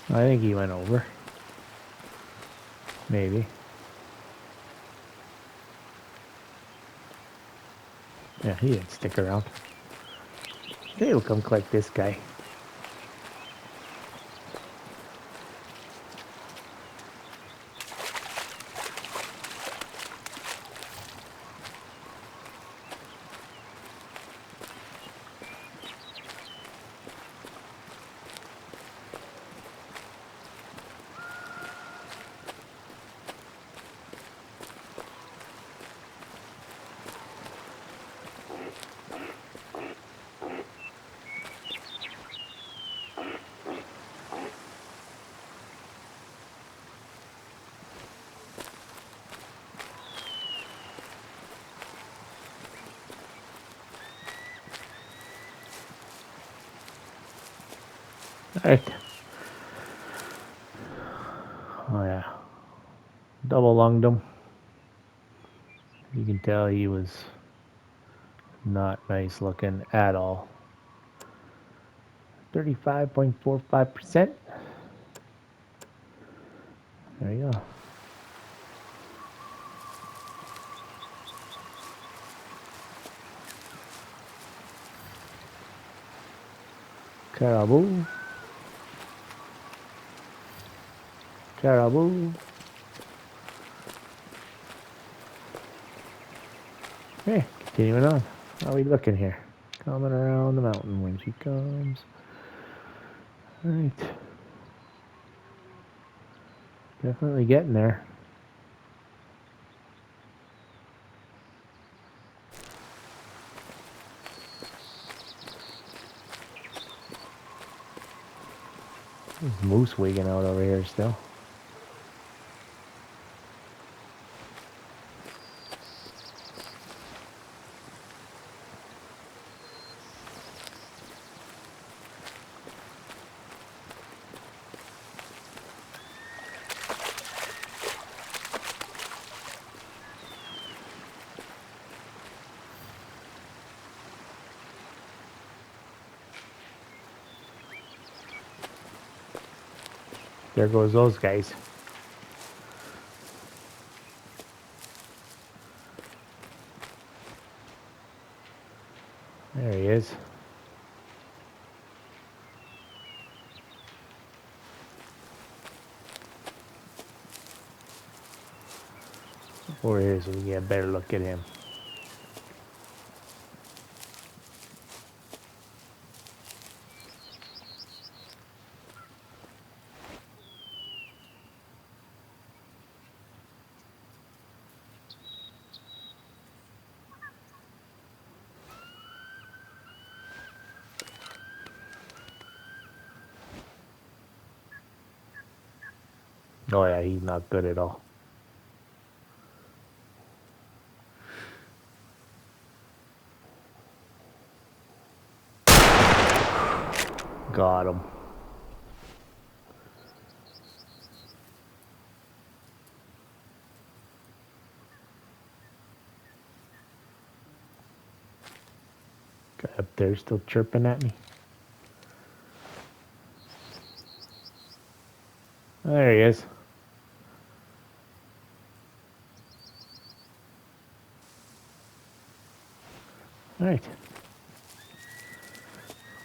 I think he went over. Maybe. Yeah, he didn't stick around. They'll come collect this guy. Alright. Oh yeah. Double lunged him. You can tell he was not nice looking at all. 35.45%. There you go. Caribou. Caribou. Hey, continuing on. How are we looking here? Coming around the mountain when she comes. Alright. Definitely getting there. There's moose wigging out over here still. There goes those guys. There he is. Over here so we can get a better look at him. Oh yeah, he's not good at all. Got him. Guy up there still chirping at me. There he is. Alright.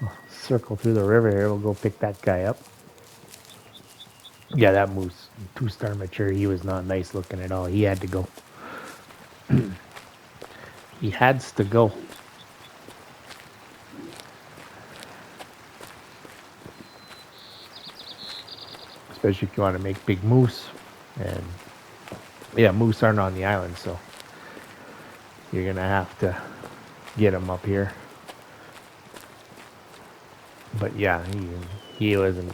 We'll circle through the river here. We'll go pick that guy up. Yeah, that moose, 2-star mature, he was not nice looking at all. He had to go. He had to go. Especially if you want to make big moose. And yeah, moose aren't on the island, so you're going to have to get them up here. But yeah, he wasn't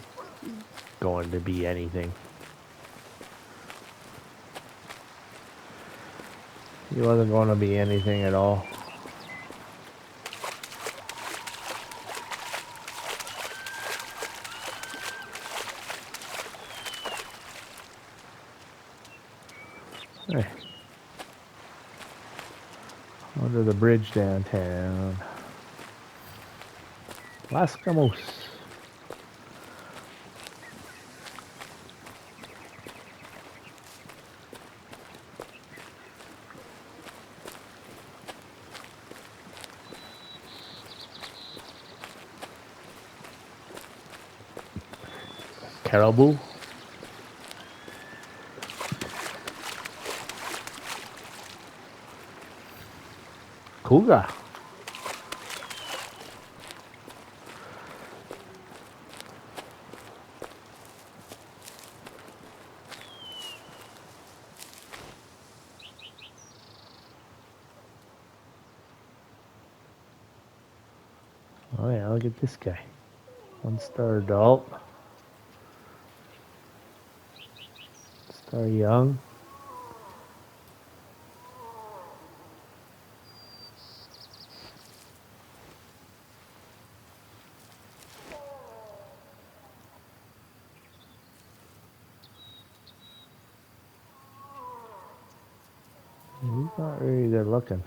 going to be anything. He wasn't going to be anything at all. Hey. Under the bridge downtown. Las Camus. Caribou. Cougar. Oh yeah, look at this guy. 1-star adult. Star young. He's not really good looking.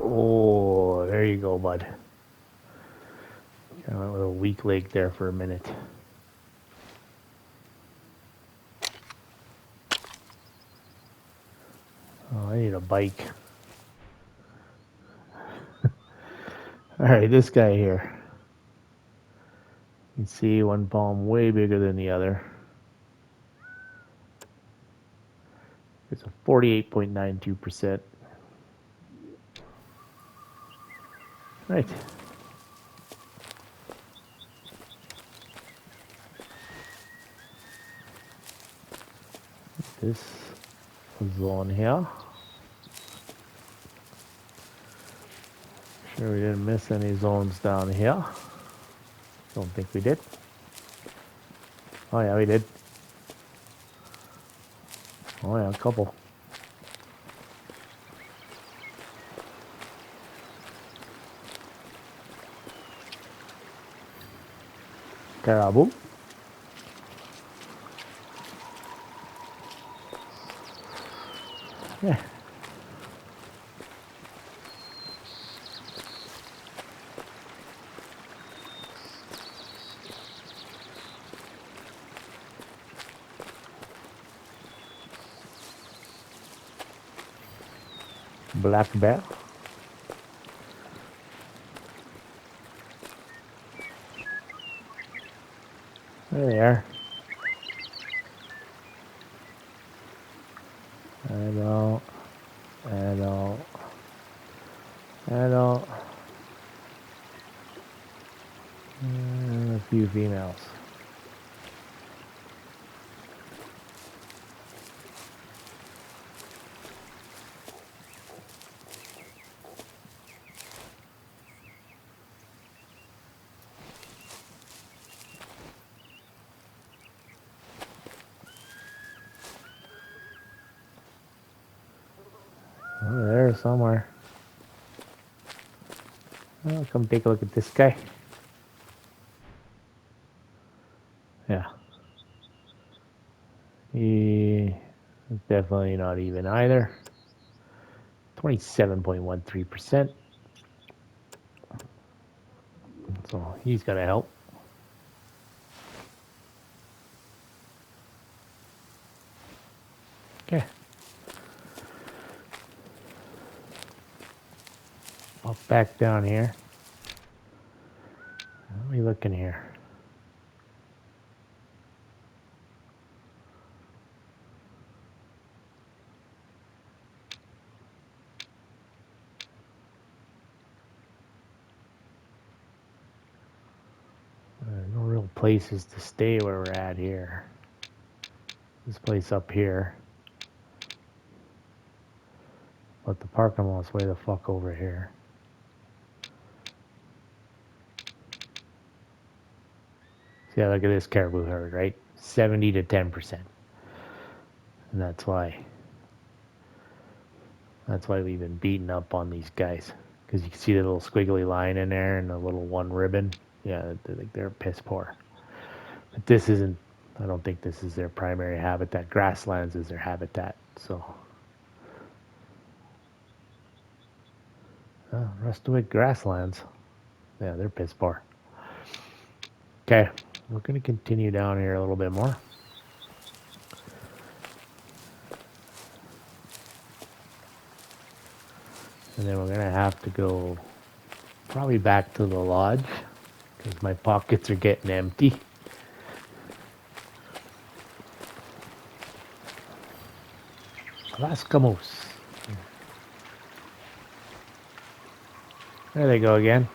Oh, there you go, bud. Kind of went with a weak leg there for a minute. Oh, I need a bike. Alright, this guy here. You can see one palm way bigger than the other. It's a 48.92%. Right. This zone here. Sure we didn't miss any zones down here. Don't think we did. Oh yeah, we did. Oh yeah, a couple. Caribou. Yeah. Black bear. There they are. Adult. Adult. Adult. And a few females. Oh, there somewhere. Oh, come take a look at this guy. Yeah. He is definitely not even either. 27.13%. So he's got to help. Okay. Up back down here. What are we looking here? No real places to stay where we're at here. This place up here. But the parking lot's way the fuck over here. See, look at this caribou herd, right? 70 to 10%. And that's why we've been beating up on these guys. Because you can see the little squiggly line in there and the little one ribbon. Yeah, they're piss poor. But this isn't, I don't think this is their primary habitat. Grasslands is their habitat, so. Rustwick grasslands. Yeah, they're piss poor. Okay, we're going to continue down here a little bit more. And then we're going to have to go probably back to the lodge because my pockets are getting empty. Las Camos. There they go again.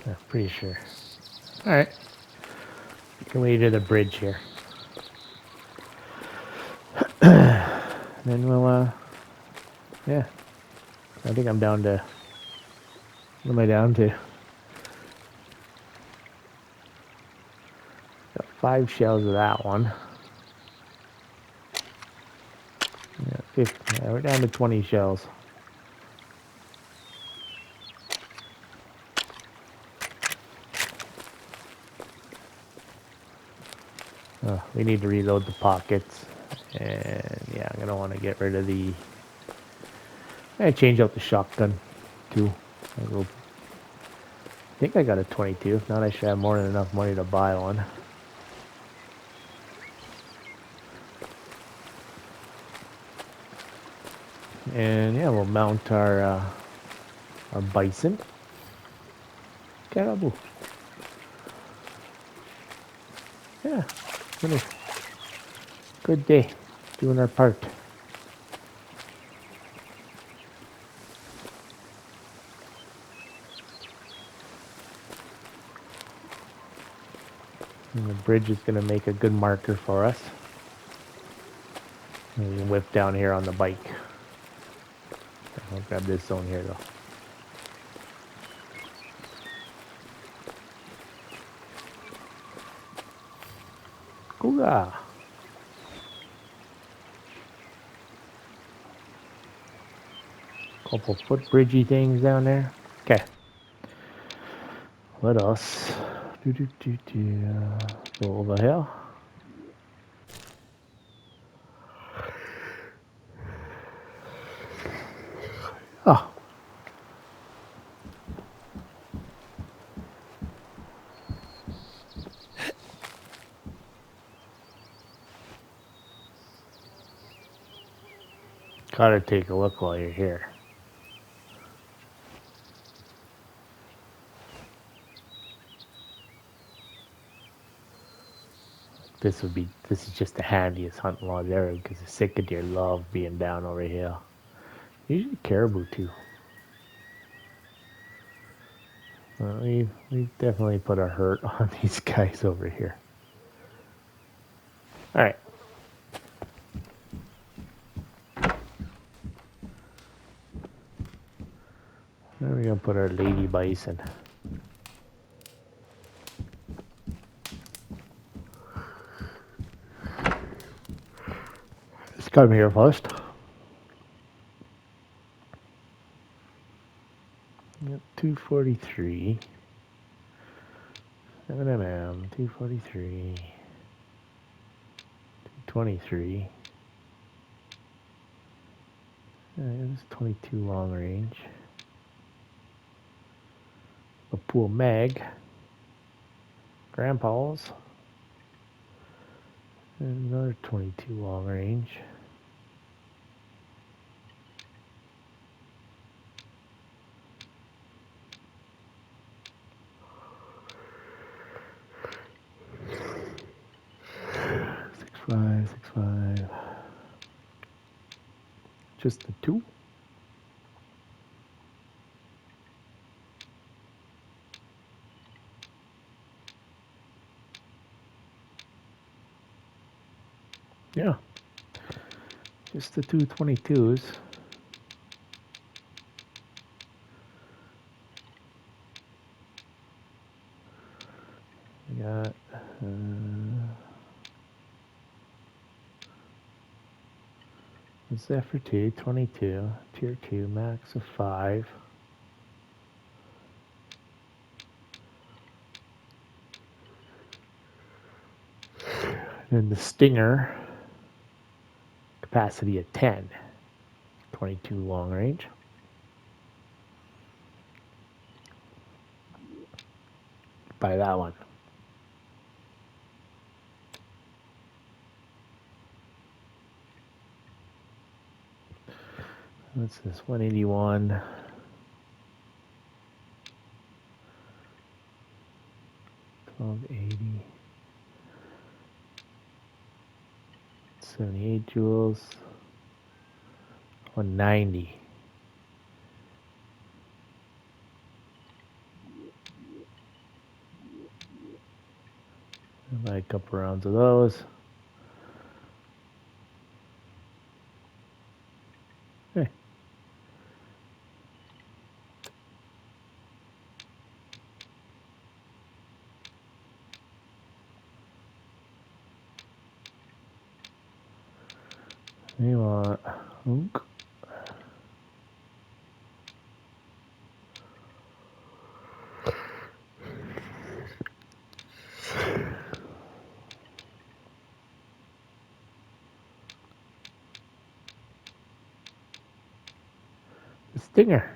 I'm pretty sure. Alright. Can we do the bridge here? Then we'll, yeah. I think I'm down to, what am I down to? Got 5 shells of that one. Yeah, 50, yeah, we're down to 20 shells. Oh, we need to reload the pockets. And yeah, I'm gonna want to get rid of the, I change out the shotgun too. I think I got a 22. If not, I should have more than enough money to buy one. And yeah, we'll mount our Bison. Caribou. Yeah, really good day doing our part. And the bridge is going to make a good marker for us. And we can whip down here on the bike. I'll grab this zone here though. Cougar. Couple footbridgey things down there. Okay. Let us go over here. Oh. Gotta take a look while you're here. This is just the handiest hunting lodge ever because the Sitka deer love being down over here. Usually caribou too. We've definitely put a hurt on these guys over here. All right. Where are we gonna put our lady bison? Let's come here first. Yep, 243. 7mm, 243. 223. Yeah, this is 22 long range. A pool mag. Grandpa's. And another 22 long range. Six five. Just the 2. Yeah. Just the 222s. We got what's that for 2? 22. Tier 2, max of 5. And the Stinger, capacity of 10. 22 long range. by that one. What's this? 181. 1280. 78 joules. 190. Buy a couple rounds of those. Okay. You want oak. Stinger.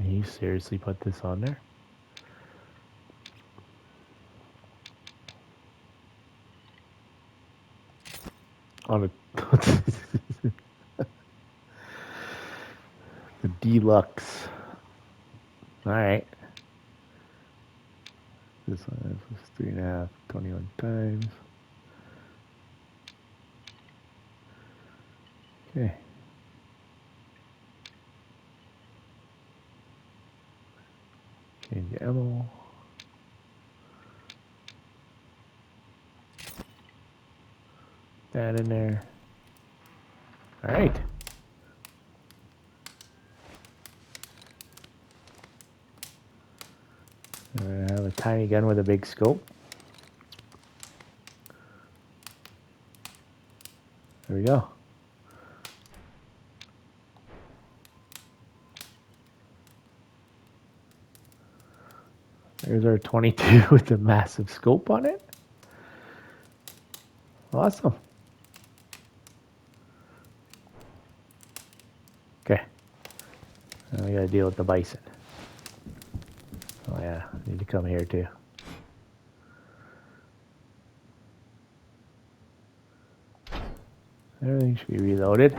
You seriously put this on there? On a the deluxe. All right. This one is 3.5, 21 times. Okay. Change the ammo. That in there. All right. I have a tiny gun with a big scope. There we go. There's our 22 with the massive scope on it. Awesome. Okay. Now we gotta deal with the bison. Oh yeah, need to come here too. Everything should be reloaded.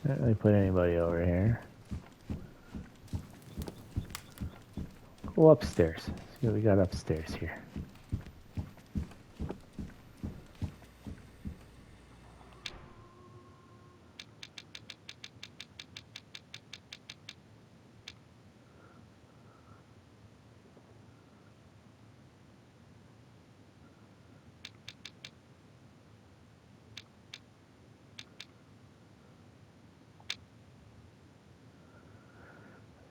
Not really put anybody over here. Go upstairs. See what we got upstairs here.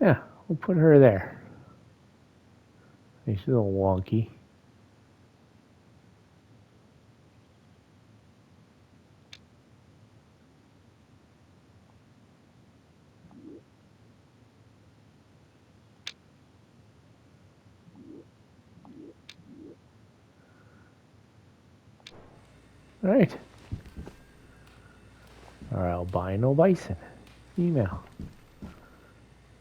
Yeah, we'll put her there. She's a little wonky. All right. Our albino bison, female.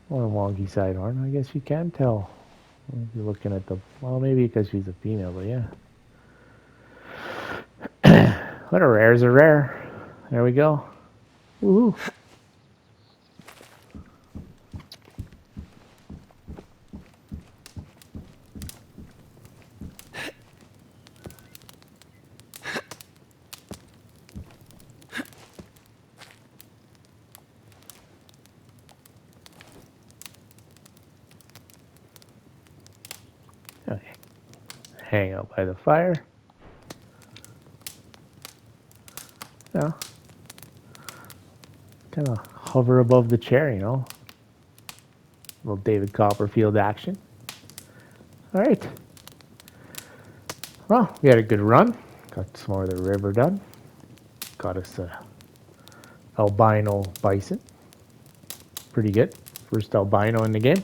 Or a wonky sidehorn. I guess you can tell if you're looking at the. Well, maybe because she's a female, but yeah. What a rare's a rare. There we go. Woohoo. Okay. Hang out by the fire. Yeah. Kind of hover above the chair, you know. Little David Copperfield action. All right. Well, we had a good run. Got some more of the river done. Got us a albino bison. Pretty good. First albino in the game.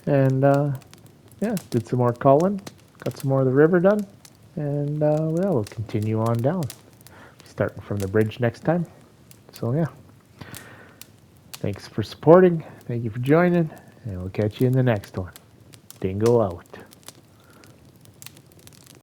And yeah, did some more culling. Got some more of the river done. And well, we'll continue on down. Starting from the bridge next time. So yeah. Thanks for supporting. Thank you for joining. And we'll catch you in the next one. Dingo out.